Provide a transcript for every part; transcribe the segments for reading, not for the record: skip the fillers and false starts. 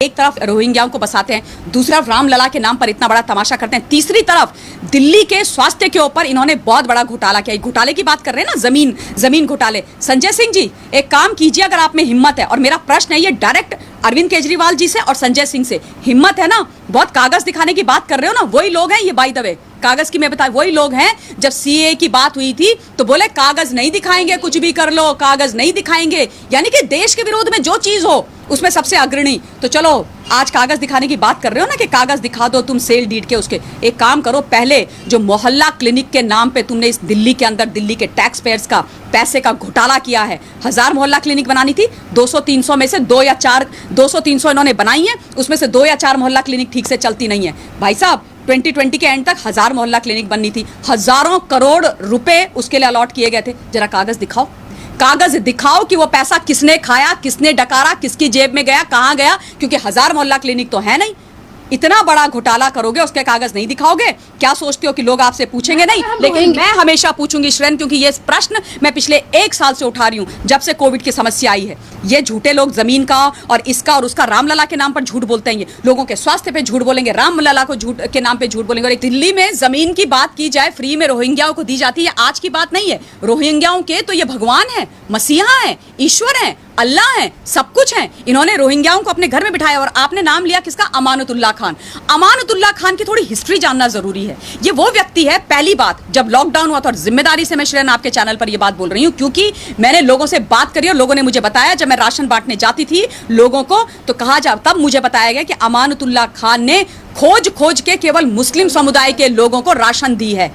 एक तरफ रोहिंग्याओं को बसाते हैं, दूसरी तरफ रामलला के नाम पर इतना बड़ा तमाशा करते हैं, तीसरी तरफ दिल्ली के स्वास्थ्य के ऊपर इन्होंने बहुत बड़ा घोटाला किया। घोटाले की बात कर रहे हैं ना, जमीन घोटाले। संजय सिंह जी, एक काम कीजिए, अगर आप में हिम्मत है, और मेरा प्रश्न है ये डायरेक्ट अरविंद केजरीवाल जी से और संजय सिंह से, हिम्मत है ना, बहुत कागज दिखाने की बात कर रहे हो ना, वही लोग हैं ये, बाय द वे कागज की मैं बता, वही लोग हैं जब सीए की बात हुई थी तो बोले कागज नहीं दिखाएंगे, कुछ भी कर लो कागज नहीं दिखाएंगे, यानी कि देश के विरोध में जो चीज हो उसमें सबसे अग्रणी। तो चलो आज कागज दिखाने की बात कर रहे हो ना कि कागज दिखा दो तुम सेल डीड के, उसके एक काम करो, पहले जो मोहल्ला क्लिनिक के नाम पे तुमने इस दिल्ली के अंदर दिल्ली के टैक्स पेयर्स का पैसे का घोटाला किया है, 1000 मोहल्ला क्लिनिक बनानी थी, 200-300 में से 2 या 4, 200-300 इन्होंने बनाई है, उसमें से 2 या 4 मोहल्ला क्लिनिक ठीक से चलती नहीं है। भाई साहब 2020 के एंड तक 1000 मोहल्ला क्लिनिक बननी थी, हजारों करोड़ रुपए उसके लिए अलॉट किए गए थे। जरा कागज दिखाओ, कागज दिखाओ कि वो पैसा किसने खाया, किसने डकारा, किसकी जेब में गया, कहां गया, क्योंकि 1000 मोहल्ला क्लिनिक तो है नहीं। इतना बड़ा घोटाला करोगे, उसके कागज नहीं दिखाओगे, क्या सोचते हो कि लोग आपसे पूछेंगे नहीं? लेकिन मैं हमेशा पूछूंगी श्रेन, क्योंकि ये प्रश्न मैं पिछले 1 साल से उठा रही हूं, जब से कोविड की समस्या आई है। ये झूठे लोग जमीन का और इसका और उसका रामलला के नाम पर झूठ बोलते हैं, ये लोगों के स्वास्थ्य पे झूठ बोलेंगे, रामलला को झूठ के नाम पे झूठ बोलेंगे। और दिल्ली में जमीन की बात की जाए, फ्री में रोहिंग्याओं को दी जाती है, आज की बात नहीं है। रोहिंग्याओं के तो ये भगवान है, मसीहा है, ईश्वर है, अल्लाह है, सब कुछ है। इन्होंने रोहिंग्याओं को अपने घर में बिठाया और आपने नाम लिया किसका? अमानतुल्लाह खान। अमानतुल्लाह खान की थोड़ी हिस्ट्री जानना जरूरी है। ये वो व्यक्ति है, पहली बात जब लॉकडाउन हुआ था, और जिम्मेदारी से मैं श्रेन आपके चैनल पर ये बात बोल रही हूं, क्योंकि मैंने लोगों से बात करी और लोगों ने मुझे बताया, जब मैं राशन बांटने जाती थी लोगों को तो कहा जा, तब मुझे बताया गया कि अमानतुल्लाह खान ने खोज के केवल मुस्लिम समुदाय के लोगों को राशन दी है।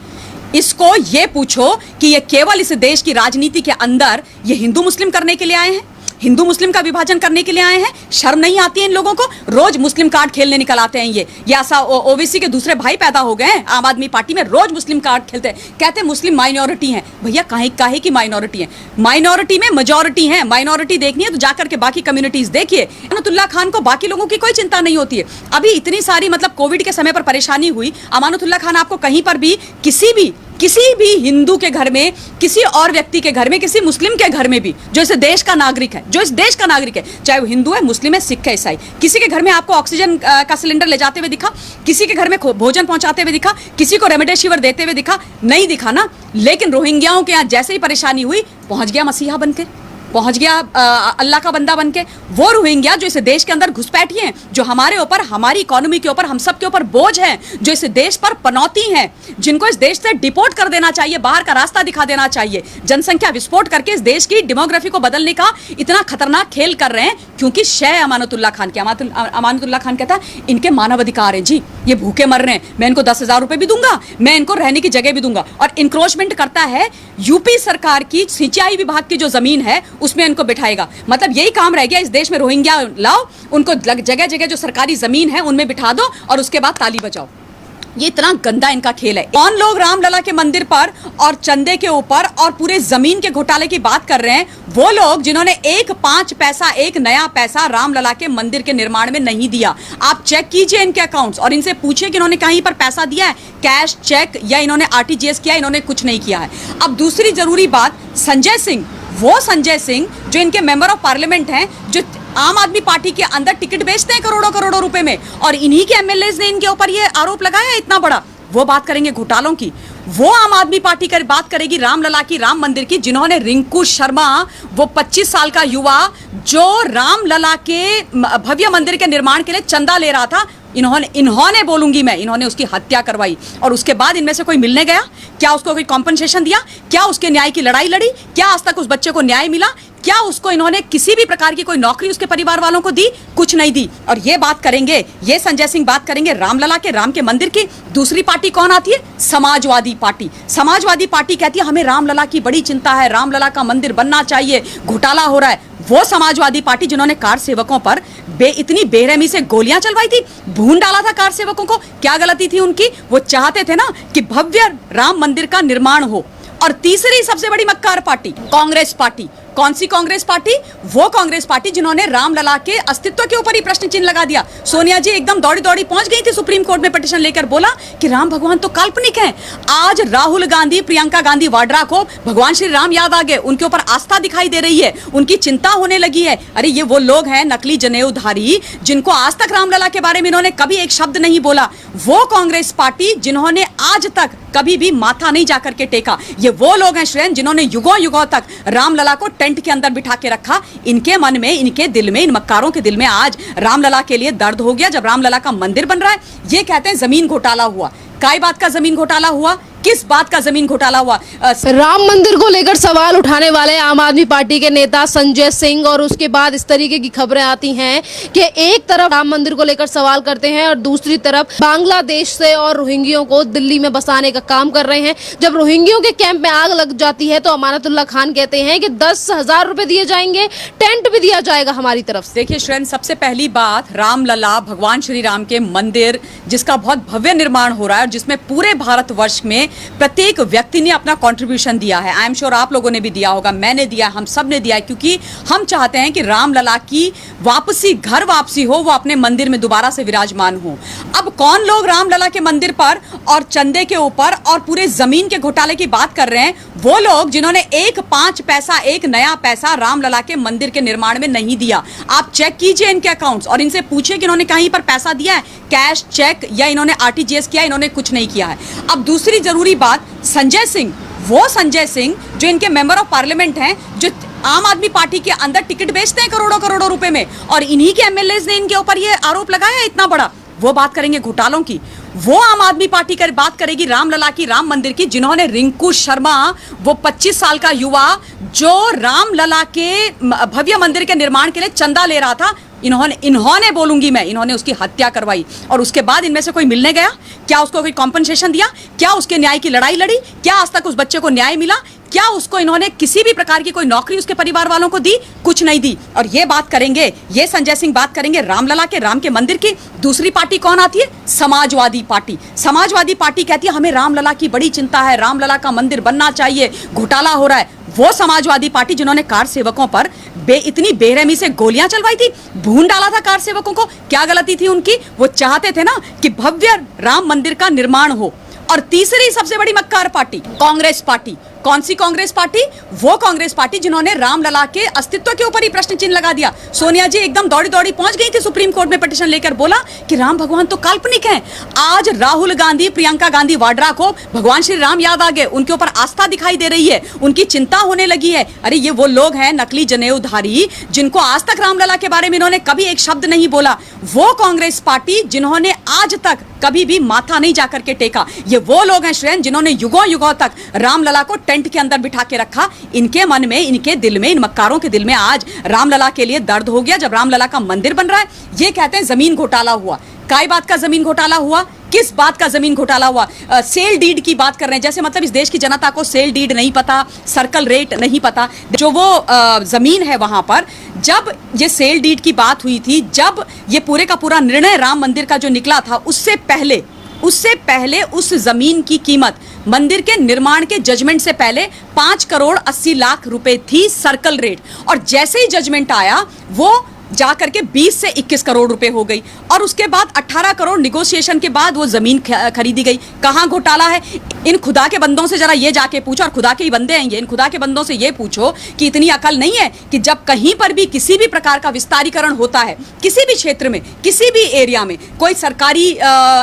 इसको ये पूछो कि ये केवल इस देश की राजनीति के अंदर ये हिंदू मुस्लिम करने के लिए आए हैं, हिंदू मुस्लिम का विभाजन करने के लिए आए हैं। शर्म नहीं आती है इन लोगों को? रोज मुस्लिम कार्ड खेलने निकल आते हैं ये ऐसा ओबीसी के दूसरे भाई पैदा हो गए हैं आम आदमी पार्टी में, रोज मुस्लिम कार्ड खेलते हैं, कहते हैं मुस्लिम माइनॉरिटी हैं। भैया काहे की माइनॉरिटी है? माइनॉरिटी में मेजॉरिटी है। माइनॉरिटी देखनी है तो जाकर के बाकी कम्युनिटीज देखिए। अमानतुल्लाह खान को बाकी लोगों की कोई चिंता नहीं होती है। अभी इतनी सारी मतलब कोविड के समय पर परेशानी हुई, अमानतुल्लाह खान आपको कहीं पर भी किसी भी हिंदू के घर में, किसी और व्यक्ति के घर में, किसी मुस्लिम के घर में भी जो इस देश का नागरिक है, चाहे वो हिंदू है, मुस्लिम है, सिख है, ईसाई, किसी के घर में आपको ऑक्सीजन का सिलेंडर ले जाते हुए दिखा? किसी के घर में भोजन पहुंचाते हुए दिखा? किसी को रेमडेसिविर देते हुए दिखा? नहीं दिखा ना। लेकिन रोहिंग्याओं के यहाँ जैसे ही परेशानी हुई, पहुंच गया मसीहा बनके, पहुंच गया अल्लाह का बंदा बनके। वो रोहिंग्या जो इस देश के अंदर घुसपैठी हैं, जो हमारे ऊपर, हमारी इकोनॉमी के ऊपर, हम सब के ऊपर बोझ हैं, जो इस देश पर पनौती हैं, जिनको इस देश से डिपोर्ट कर देना चाहिए, बाहर का रास्ता दिखा देना चाहिए, जनसंख्या विस्फोट करके इस देश की डेमोग्राफी को बदलने का इतना खतरनाक खेल कर रहे हैं, क्योंकि शय अमानतुल्लाह खान के। अमानतुल्लाह खान कहता है इनके मानव अधिकार है जी, ये भूखे मर रहे हैं, मैं इनको 10,000 रुपए भी दूंगा, मैं इनको रहने की जगह भी दूंगा। और इंक्रोचमेंट करता है यूपी सरकार की सिंचाई विभाग की जो जमीन है उसमें इनको बिठाएगा। मतलब यही काम रह गया इस देश में, रोहिंग्या लाओ, उनको जगह जगह जो सरकारी जमीन है उनमें बिठा दो और उसके बाद ताली बजाओ। ये इतना गंदा इनका खेल है। कौन लोग रामलला के मंदिर पर और चंदे के ऊपर और पूरे जमीन के घोटाले की बात कर रहे हैं? वो लोग जिन्होंने 1 पैसा, 1 नया पैसा रामलला के मंदिर के निर्माण में नहीं दिया। आप चेक कीजिए इनके अकाउंट्स और इनसे पूछिए कि इन्होंने कहीं पर पैसा दिया है, कैश, चेक, या इन्होंने आरटीजीएस किया? इन्होंने कुछ नहीं किया है। अब दूसरी जरूरी बात, संजय सिंह, वो संजय सिंह जो इनके मेंबर ऑफ पार्लियामेंट हैं, जो आम आदमी पार्टी के अंदर टिकट बेचते हैं करोड़ों रुपए में, और इन्हीं के एमएलएज ने इनके ऊपर ये आरोप लगाया इतना बड़ा। वो बात करेंगे घोटालों की। वो आम आदमी पार्टी की बात करेगी रामलला की, राम मंदिर की, जिन्होंने रिंकू शर्मा, वो 25 साल का युवा जो रामलला के भव्य मंदिर के निर्माण के लिए चंदा ले रहा था, इन्होंने बोलूंगी मैं, इन्होंने उसकी हत्या करवाई। और उसके बाद इनमें से कोई मिलने गया क्या? उसको कोई कॉम्पनसेशन दिया क्या? उसके न्याय की लड़ाई लड़ी क्या? आज तक उस बच्चे को न्याय मिला क्या? उसको इन्होंने किसी भी प्रकार की कोई नौकरी उसके परिवार वालों को दी? कुछ नहीं दी। और ये बात करेंगे, ये संजय सिंह बात करेंगे रामलला के, राम के मंदिर की। दूसरी पार्टी कौन आती है? समाजवादी पार्टी। समाजवादी पार्टी कहती है हमें रामलला की बड़ी चिंता है, रामलला का मंदिर बनना चाहिए, घोटाला हो रहा है। वो समाजवादी पार्टी जिन्होंने कार सेवकों पर इतनी बेरहमी से गोलियां चलवाई थी, भून डाला था कार सेवकों को, क्या गलती थी उनकी? वो चाहते थे ना कि भव्य राम मंदिर का निर्माण हो। और तीसरी सबसे बड़ी मक्कार पार्टी कांग्रेस पार्टी, कौन सी कांग्रेस पार्टी? वो कांग्रेस पार्टी जिन्होंने रामलला के अस्तित्व के ऊपर ही प्रश्न चिन्ह लगा दिया। सोनिया जी एकदम दौड़ी दौड़ी पहुंच गई थी सुप्रीम कोर्ट में पिटीशन लेकर, बोला कि राम भगवान तो काल्पनिक हैं। आज राहुल गांधी, प्रियंका गांधी वाड्रा को भगवान श्री राम याद आ गए, उनके ऊपर आस्था दिखाई दे रही है, उनकी चिंता होने लगी है। अरे ये वो लोग हैं नकली जनेऊधारी जिनको आज तक रामलला के बारे में इन्होंने कभी एक शब्द नहीं बोला। वो कांग्रेस पार्टी जिन्होंने आज तक कभी भी माथा नहीं जाकर के टेका। ये वो लोग हैं श्रेन जिन्होंने युगों युगों तक रामलला को टेंट के अंदर बिठा के रखा। इनके मन में, इनके दिल में, इन मक्कारों के दिल में आज रामलला के लिए दर्द हो गया जब रामलला का मंदिर बन रहा है। ये कहते हैं जमीन घोटाला हुआ। काय बात का जमीन घोटाला हुआ? किस बात का जमीन घोटाला हुआ? राम मंदिर को लेकर सवाल उठाने वाले आम आदमी पार्टी के नेता संजय सिंह, और उसके बाद इस तरीके की खबरें आती हैं कि एक तरफ राम मंदिर को लेकर सवाल करते हैं और दूसरी तरफ बांग्लादेश से और रोहिंग्यों को दिल्ली में बसाने का काम कर रहे हैं। जब रोहिंग्यों के कैंप में आग लग जाती है तो अमानतुल्लाह खान कहते हैं कि 10,000 रुपए दिए जाएंगे, टेंट भी दिया जाएगा हमारी तरफ से। देखिए श्रेन, सबसे पहली बात, रामलला भगवान श्री राम के मंदिर जिसका बहुत भव्य निर्माण हो रहा है और जिसमें पूरे भारतवर्ष में प्रत्येक व्यक्ति ने अपना कंट्रीब्यूशन दिया है। आई एम श्योर आप लोगों ने भी दिया होगा, मैंने दिया, हम सब ने दिया है, क्योंकि हम चाहते हैं कि रामलला की वापसी, घर वापसी हो, वो अपने मंदिर में दोबारा से विराजमान हो। अब कौन लोग रामलला के मंदिर पर और चंदे के ऊपर और पूरे जमीन के घोटाले की बात कर रहे हैं? वो लोग जिन्होंने एक 5 पैसा, एक नया पैसा रामलला के मंदिर के निर्माण में नहीं दिया। आप चेक कीजिए इनके अकाउंट्स और इनसे पूछिए कि इन्होंने कहीं पर पैसा दिया है, कैश, चेक, या इन्होंने आरटीजीएस किया? इन्होंने कुछ नहीं किया है। अब दूसरी जरूरी बात, संजय सिंह, वो संजय सिंह जो इनके मेंबर ऑफ पार्लियामेंट हैं, जो आम आदमी पार्टी के अंदर टिकट बेचते हैं करोड़ों करोड़ों रुपए में, और इन्हीं के एमएलएज ने इनके ऊपर ये आरोप लगाया इतना बड़ा। वो बात करेंगे घोटालों की। वो आम आदमी पार्टी कर बात करेगी रामलला की, राम मंदिर की, जिन्होंने रिंकू शर्मा, वो 25 साल का युवा जो रामलला के भव्य मंदिर के निर्माण के लिए चंदा ले रहा था, इन्होंने बोलूंगी मैं, इन्होंने उसकी हत्या करवाई। और उसके बाद इनमें से कोई मिलने गया? क्या उसको कोई कॉम्पनसेशन दिया? क्या उसके न्याय की लड़ाई लड़ी? क्या आज तक उस बच्चे को न्याय मिला? क्या उसको इन्होंने किसी भी प्रकार की कोई नौकरी उसके परिवार वालों को दी? कुछ नहीं दी। और ये बात करेंगे, ये संजय सिंह बात करेंगे रामलला के, राम के मंदिर की। दूसरी पार्टी कौन आती है? समाजवादी पार्टी। समाजवादी पार्टी कहती है हमें रामलला की बड़ी चिंता है, रामलला का मंदिर बनना चाहिए, घोटाला हो रहा है। वो समाजवादी पार्टी जिन्होंने कार सेवकों पर इतनी बेरहमी से गोलियां चलवाई थी, भून डाला था कार सेवकों को, क्या गलती थी उनकी? वो चाहते थे ना कि भव्य राम मंदिर का निर्माण हो। और तीसरी सबसे बड़ी मक्कार पार्टी, कांग्रेस पार्टी। कौन सी कांग्रेस पार्टी? वो कांग्रेस पार्टी जिन्होंने रामलला के अस्तित्व के ऊपर ही प्रश्न चिन्ह लगा दिया। सोनिया जी एकदम दौड़ी दौड़ी पहुंच गई थी सुप्रीम कोर्ट में पिटीशन लेकर, बोला कि राम भगवान तो काल्पनिक हैं। आज राहुल गांधी, प्रियंका गांधी वाड्रा को भगवान श्री राम याद आ गए, उनके ऊपर आस्था दिखाई दे रही है, उनकी चिंता होने लगी है। अरे ये वो लोग हैं नकली जनेऊधारी जिनको आज तक रामलला के बारे में इन्होंने कभी एक शब्द नहीं बोला। वो कांग्रेस पार्टी जिन्होंने आज तक कभी भी माथा नहीं जाकर के टेका। ये वो लोग हैं श्रेन जिन्होंने युगों युगों तक रामलला को टेंट के अंदर बिठा के रखा। इनके मन में, इनके दिल में, इन मक्कारों के दिल में आज रामलला के लिए दर्द हो गया जब रामलला का मंदिर बन रहा है। ये कहते हैं जमीन घोटाला हुआ। काय बात का जमीन घोटाला हुआ? किस बात का जमीन घोटाला हुआ? सेल डीड की बात कर रहे हैं, जैसे मतलब इस देश की जनता को सेल डीड नहीं पता, सर्कल रेट नहीं पता। जो वो जमीन है वहां पर, जब ये सेल डीड की बात हुई थी, जब ये पूरे का पूरा निर्णय राम मंदिर का जो निकला था, उससे पहले उस जमीन की कीमत मंदिर के निर्माण के जजमेंट से पहले 5 करोड़ 80 लाख रुपए थी सर्कल रेट। और जैसे ही जजमेंट आया वो जाकर के 20 से 21 करोड़ रुपए हो गई, और उसके बाद 18 करोड़ निगोशिएशन के बाद वो जमीन खरीदी गई। कहां घोटाला है? इन खुदा के बंदों से जरा ये जाके पूछो, और खुदा के ही बंदे हैं ये, इन खुदा के बंदों से ये पूछो कि इतनी अकल नहीं है कि जब कहीं पर भी किसी भी प्रकार का विस्तारीकरण होता है, किसी भी क्षेत्र में, किसी भी एरिया में, कोई सरकारी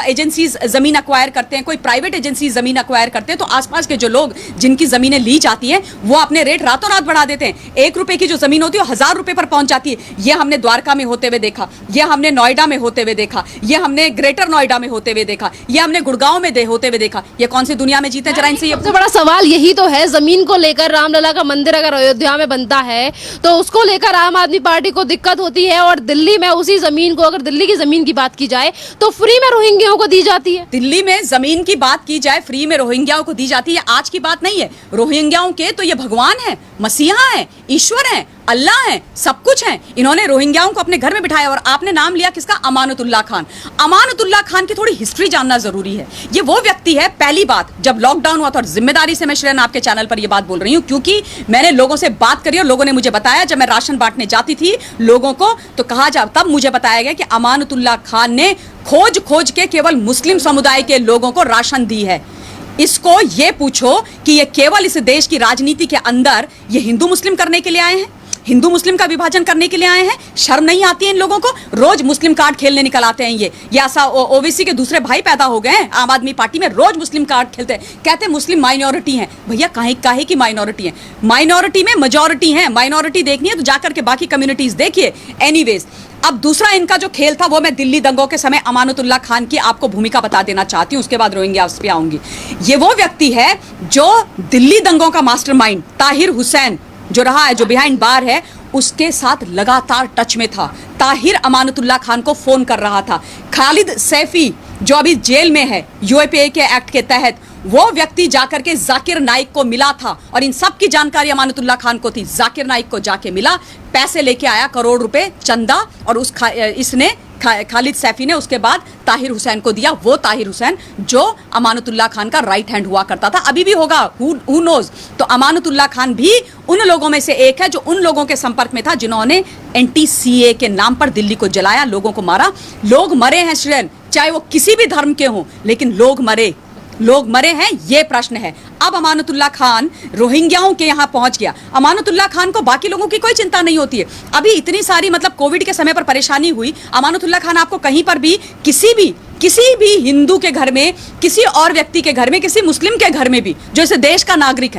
एजेंसीज जमीन अक्वायर करते हैं, कोई प्राइवेट एजेंसी जमीन अक्वायर करते हैं, तो आसपास के जो लोग जिनकी जमीनें ली जाती हैं वो अपने रेट रातों रात बढ़ा देते हैं। 1 रुपए की जो जमीन होती है 1000 रुपए पर पहुंच जाती है। ये हमने द्वारका में होते हुए देखा, ये हमने नोएडा में होते हुए देखा, ये हमने ग्रेटर नोएडा में होते हुए देखा, ये हमने गुड़गांव में होते हुए देखा। ये कौन सी दुनिया में जीते? जरा इनसे सबसे बड़ा सवाल यही तो है, जमीन को लेकर। रामलला का मंदिर अगर अयोध्या में बनता है तो उसको लेकर आम आदमी पार्टी को दिक्कत होती है, और दिल्ली में उसी जमीन को, अगर दिल्ली की जमीन की बात की जाए तो फ्री में रोहिंग्याओं को दी जाती है। दिल्ली में जमीन की बात की जाए, फ्री में रोहिंग्याओं को दी जाती है। आज की बात नहीं है। रोहिंग्याओं के तो ये भगवान है, मसीहा है, ईश्वर है, अल्लाह हैं, सब कुछ हैं। इन्होंने रोहिंग्याओं को अपने घर में बिठाया और आपने नाम लिया किसका? अमानतुल्लाह खान। अमानतुल्लाह खान की थोड़ी हिस्ट्री जानना जरूरी है। ये वो व्यक्ति है, पहली बात जब लॉकडाउन हुआ था, और जिम्मेदारी से मैं श्रेयन आपके चैनल पर ये बात बोल रही हूं क्योंकि मैंने लोगों से बात करी और लोगों ने मुझे बताया, जब मैं राशन बांटने जाती थी लोगों को तो कहा जा, तब मुझे बताया गया कि अमानतुल्लाह खान ने खोज खोज के केवल मुस्लिम समुदाय के लोगों को राशन दी है। इसको ये पूछो कि ये केवल इस देश की राजनीति के अंदर ये हिंदू मुस्लिम करने के लिए आए हैं, हिंदू मुस्लिम का विभाजन करने के लिए आए हैं। शर्म नहीं आती है इन लोगों को? रोज मुस्लिम कार्ड खेलने निकल आते हैं ये ऐसा ओबीसी के दूसरे भाई पैदा हो गए हैं आम आदमी पार्टी में, रोज मुस्लिम कार्ड खेलते हैं, कहते हैं मुस्लिम माइनॉरिटी हैं। भैया काहे की माइनॉरिटी है? माइनॉरिटी में मेजॉरिटी है। माइनॉरिटी देखनी है तो जाकर के बाकी कम्युनिटीज देखिए। एनीवेज, अब दूसरा इनका जो खेल था वो मैं दिल्ली दंगों के समय अमानतुल्लाह खान की आपको भूमिका बता देना चाहती हूं, उसके बाद रोहिंग्या पे आऊंगी। ये वो व्यक्ति है जो दिल्ली दंगों का मास्टरमाइंड ताहिर हुसैन जो रहा है, जो बिहाइंड बार है, उसके साथ लगातार टच में था। ताहिर अमानतुल्लाह खान को फोन कर रहा था। खालिद सैफी जो अभी जेल में है यूएपीए के एक्ट के तहत, वो व्यक्ति जाकर के जाकिर नाइक को मिला था और इन सब की जानकारी अमानतुल्लाह खान को थी। जाकिर नाइक को जाके मिला, पैसे लेके आया, करोड़ रुपए चंदा, और इसने खालिद सैफी ने उसके बाद ताहिर हुसैन को दिया। वो ताहिर हुसैन जो अमानतुल्लाह खान का राइट हैंड हुआ करता था, अभी भी होगा, हु नोज। तो अमानतुल्लाह खान भी उन लोगों में से एक है जो उन लोगों के संपर्क में था जिन्होंने एंटी-सीए के नाम पर दिल्ली को जलाया, लोगों को मारा। लोग मरे हैं श्रेयन, चाहे वो किसी भी धर्म के हों, लेकिन लोग मरे हैं, ये प्रश्न है। अब अमानतुल्लाह खान रोहिंग्याओं के यहाँ पहुंच गया। अमानतुल्लाह खान को बाकी लोगों की कोई चिंता नहीं होती है। अभी इतनी सारी कोविड के समय पर परेशानी हुई, अमानतुल्लाह खान आपको कहीं पर भी किसी भी हिंदू के घर में, किसी और व्यक्ति के घर में, किसी मुस्लिम के घर में भी जो इस देश का नागरिक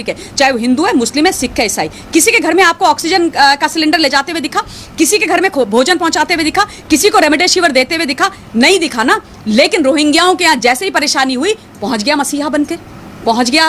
है, चाहे वो हिंदू है, मुस्लिम है, सिख है, ईसाई, किसी के घर में आपको ऑक्सीजन का सिलेंडर ले जाते हुए दिखा? किसी के घर में भोजन पहुंचाते हुए दिखा? किसी को रेमडेसिविर देते हुए दिखा? नहीं दिखा ना। लेकिन रोहिंग्याओं के यहाँ जैसे ही परेशानी हुई, पहुंच गया मसीहा बनके, पहुंच गया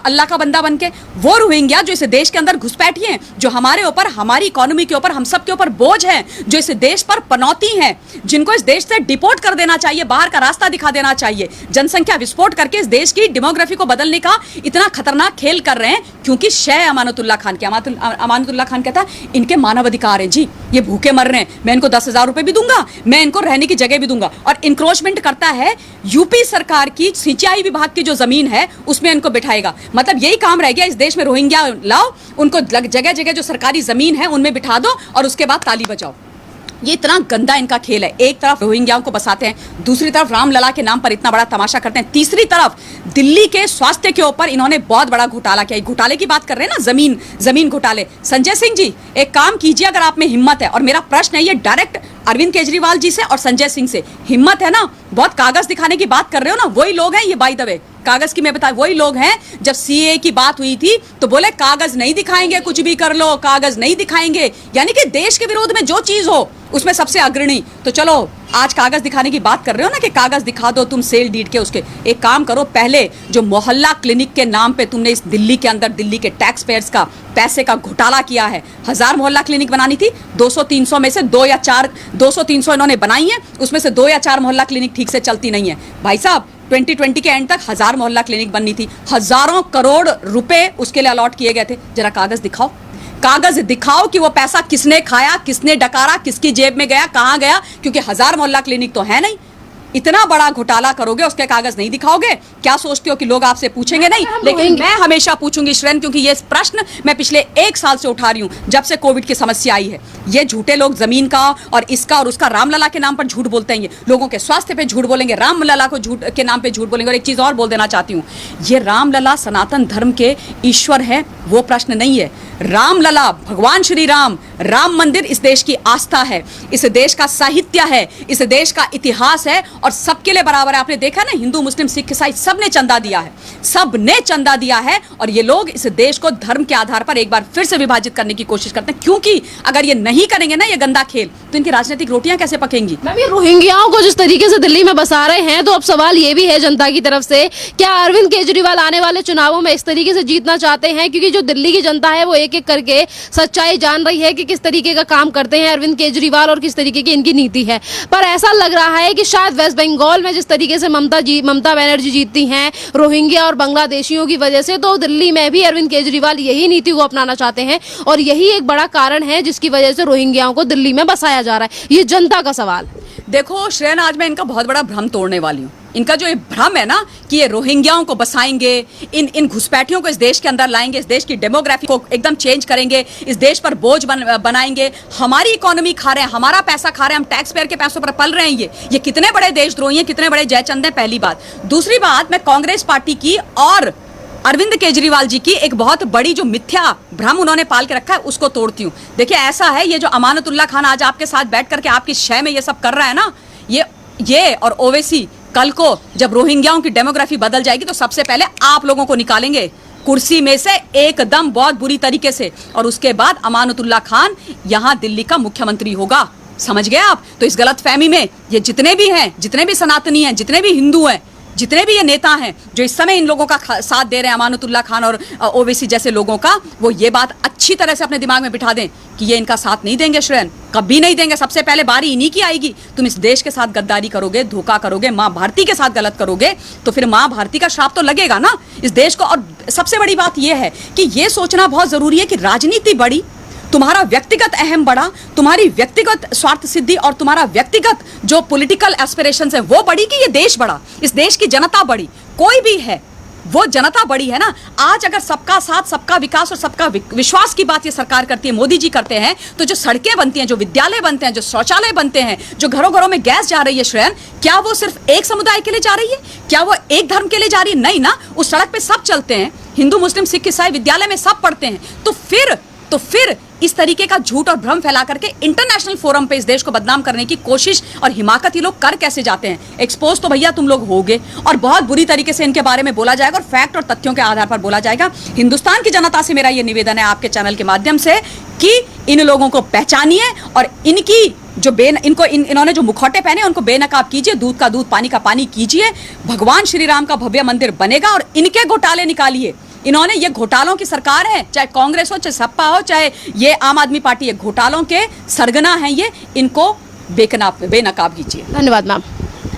अल्लाह का बंदा बनके। वो रोहिंग्या जो इस देश के अंदर घुसपैठी हैं, जो हमारे ऊपर, हमारी इकोनॉमी के ऊपर, हम सब के ऊपर बोझ हैं, जो इस देश पर पनौती हैं, जिनको इस देश से डिपोर्ट कर देना चाहिए, बाहर का रास्ता दिखा देना चाहिए, जनसंख्या विस्फोट करके इस देश की डेमोग्राफी को बदलने का इतना खतरनाक खेल कर रहे हैं, क्योंकि शय अमानतुल्लाह खान की। अमानतुल्लाह खान कहता है इनके मानव अधिकार हैं जी, ये भूखे मर रहे हैं, मैं इनको 10,000 रुपए भी दूंगा, मैं इनको रहने की जगह भी दूंगा। और इंक्रोचमेंट करता है यूपी सरकार की सिंचाई विभाग की जो जमीन है उसमें इनको बिठाएगा। मतलब यही काम रह गया इस देश में, रोहिंग्या लाओ, उनको जगह जगह जो सरकारी जमीन है उनमें बिठा दो और उसके बाद ताली बजाओ। ये इतना गंदा इनका खेल है। एक तरफ रोहिंग्याओं को बसाते हैं, दूसरी तरफ रामलला के नाम पर इतना बड़ा तमाशा करते हैं, तीसरी तरफ दिल्ली के स्वास्थ्य के ऊपर इन्होंने बहुत बड़ा घोटाला किया। घोटाले की बात कर रहे हैं ना, जमीन घोटाले। संजय सिंह जी, एक काम कीजिए, अगर आप में हिम्मत है, और मेरा प्रश्न है ये डायरेक्ट अरविंद केजरीवाल जी से और संजय सिंह से, हिम्मत है ना, बहुत कागज दिखाने की बात कर रहे हो ना, वही लोग हैं ये, बाय द वे कागज की मैं बता, वही लोग हैं जब सीए की बात हुई थी तो बोले कागज नहीं दिखाएंगे, कुछ भी कर लो, कागज नहीं दिखाएंगे। यानी कि देश के विरोध में जो चीज हो उसमें सबसे अग्रणी। तो चलो आज कागज दिखाने की बात कर रहे हो ना कि कागज दिखा दो तुम सेल डीड के, उसके एक काम करो, पहले जो मोहल्ला क्लिनिक के नाम पे तुमने इस दिल्ली के अंदर दिल्ली के टैक्स पेयर्स का पैसे का घोटाला किया है, 1000 मोहल्ला क्लिनिक बनानी थी, 200-300 में से 2 या 4, 200-300 इन्होंने बनाई है, उसमें से 2 या 4 मोहल्ला क्लिनिक ठीक से चलती नहीं है। भाई साहब 2020 के एंड तक 1000 मोहल्ला क्लिनिक बननी थी, हजारों करोड़ रुपए उसके लिए अलॉट किए गए थे। जरा कागज दिखाओ, कागज दिखाओ कि वो पैसा किसने खाया, किसने डकारा, किसकी जेब में गया, कहां गया, क्योंकि 1000 मोहल्ला क्लिनिक तो है नहीं। इतना बड़ा घोटाला करोगे, उसके कागज नहीं दिखाओगे, क्या सोचते हो कि लोग आपसे पूछेंगे नहीं? लेकिन मैं हमेशा पूछूंगी श्रेयन, क्योंकि ये प्रश्न मैं पिछले 1 साल से उठा रही हूं, जब से कोविड की समस्या आई है। ये झूठे लोग जमीन का और इसका और उसका, रामलला के नाम पर झूठ बोलते हैं, ये लोगों के स्वास्थ्य पे झूठ बोलेंगे, रामलला को झूठ के नाम पे झूठ बोलेंगे। और एक चीज और बोल देना चाहती हूँ, ये रामलला सनातन धर्म के ईश्वर है, वो प्रश्न नहीं है। रामलला भगवान श्री राम, राम मंदिर इस देश की आस्था है, इस देश का साहित्य है, इस देश का इतिहास है, और सबके लिए बराबर है। आपने देखा ना, हिंदू मुस्लिम सिख ईसाई सबने चंदा दिया है, सबने चंदा दिया है, और ये लोग इस देश को धर्म के आधार पर एक बार फिर से विभाजित करने की कोशिश करते हैं, क्योंकि अगर ये नहीं करेंगे ना ये गंदा खेल, तो इनकी राजनीतिक रोटियां कैसे पकेंगी? मैम, ये रोहिंग्याओं को जिस तरीके से दिल्ली में बसा रहे हैं, तो अब सवाल ये भी है जनता की तरफ से, क्या अरविंद केजरीवाल आने वाले चुनावों में इस तरीके से जीतना चाहते हैं? क्योंकि जो दिल्ली की जनता है वो एक एक एक करके सच्चाई जान रही है कि किस तरीके का काम करते हैं अरविंद केजरीवाल और किस तरीके की इनकी नीति है। पर ऐसा लग रहा है कि शायद वेस्ट बंगाल में जिस तरीके से ममता बनर्जी जीतती हैं रोहिंग्या और बांग्लादेशियों की वजह से, तो दिल्ली में भी अरविंद केजरीवाल यही नीति को अपनाना चाहते हैं और यही एक बड़ा कारण है जिसकी वजह से रोहिंग्याओं को दिल्ली में बसाया जा रहा है। ये जनता का सवाल। देखो श्रेयन, आज मैं इनका बहुत बड़ा भ्रम तोड़ने वाली हूँ। इनका जो ये भ्रम है ना कि ये रोहिंग्याओं को बसाएंगे, इन घुसपैठियों को इस देश के अंदर लाएंगे, इस देश की डेमोग्राफी को एकदम चेंज करेंगे, इस देश पर बोझ बनाएंगे, हमारी इकोनॉमी खा रहे हैं, हमारा पैसा खा रहे हैं, हम टैक्स पेयर के पैसों पर पल रहे हैं। ये कितने बड़े देशद्रोही हैं, कितने बड़े जयचंद हैं, पहली बात। दूसरी बात, मैं कांग्रेस पार्टी की और अरविंद केजरीवाल जी की एक बहुत बड़ी जो मिथ्या भ्रम उन्होंने पाल के रखा है उसको तोड़ती हूँ। देखिए ऐसा है, ये जो अमानतुल्लाह खान आज आपके साथ बैठ करके आपकी शय में ये सब कर रहा है ना, ये और ओवैसी कल को जब रोहिंग्याओं की डेमोग्राफी बदल जाएगी तो सबसे पहले आप लोगों को निकालेंगे कुर्सी में से एकदम बहुत बुरी तरीके से, और उसके बाद अमानतुल्लाह खान यहां दिल्ली का मुख्यमंत्री होगा। समझ गए आप? तो इस गलतफहमी में ये जितने भी हैं, जितने भी सनातनी हैं, जितने भी हिंदू हैं, जितने भी ये नेता हैं जो इस समय इन लोगों का साथ दे रहे हैं, अमानतुल्लाह खान और ओवैसी जैसे लोगों का, वो ये बात अच्छी तरह से अपने दिमाग में बिठा दें कि ये इनका साथ नहीं देंगे। श्रेयन, कभी नहीं देंगे। सबसे पहले बारी इन्हीं की आएगी। तुम इस देश के साथ गद्दारी करोगे, धोखा करोगे, माँ भारती के साथ गलत करोगे तो फिर माँ भारती का श्राप तो लगेगा ना इस देश को। और सबसे बड़ी बात यह है कि ये सोचना बहुत जरूरी है कि राजनीति बड़ी, तुम्हारा व्यक्तिगत अहम बड़ा, तुम्हारी व्यक्तिगत स्वार्थ सिद्धि और तुम्हारा व्यक्तिगत जो पॉलिटिकल एस्पिरेशंस है वो बड़ी, कि ये देश बड़ा, इस देश की जनता बड़ी। कोई भी है वो जनता बड़ी है ना। आज अगर सबका साथ, सबका विकास और सबका विश्वास की बात ये सरकार करती है, मोदी जी करते हैं, तो जो सड़कें बनती हैं, जो विद्यालय बनते हैं, जो शौचालय बनते हैं, जो घरों घरों में गैस जा रही है श्रेयन, क्या वो सिर्फ एक समुदाय के लिए जा रही है? क्या वो एक धर्म के लिए जा रही है? नहीं ना। उस सड़क पे सब चलते हैं, हिंदू मुस्लिम सिख ईसाई विद्यालय में सब पढ़ते हैं। तो फिर इस तरीके का झूठ और भ्रम फैला करके इंटरनेशनल फोरम पे इस देश को बदनाम करने की कोशिश और हिमाकत ये लोग कर कैसे जाते हैं? एक्सपोज तो भैया तुम लोग होगे और बहुत बुरी तरीके से इनके बारे में बोला जाएगा और फैक्ट और तथ्यों के आधार पर बोला जाएगा। हिंदुस्तान की जनता से मेरा ये निवेदन है आपके चैनल के माध्यम से कि इन लोगों को पहचानिए और इनकी जो इन्होंने जो मुखौटे पहने उनको बेनकाब कीजिए, दूध का दूध पानी का पानी कीजिए। भगवान श्री राम का भव्य मंदिर बनेगा और इनके घोटाले निकालिए। इन्होंने ये घोटालों की सरकार है, चाहे कांग्रेस हो, चाहे सपा हो, चाहे ये आम आदमी पार्टी, ये घोटालों के सरगना हैं, ये इनको बेनकाब कीजिए। धन्यवाद मैम।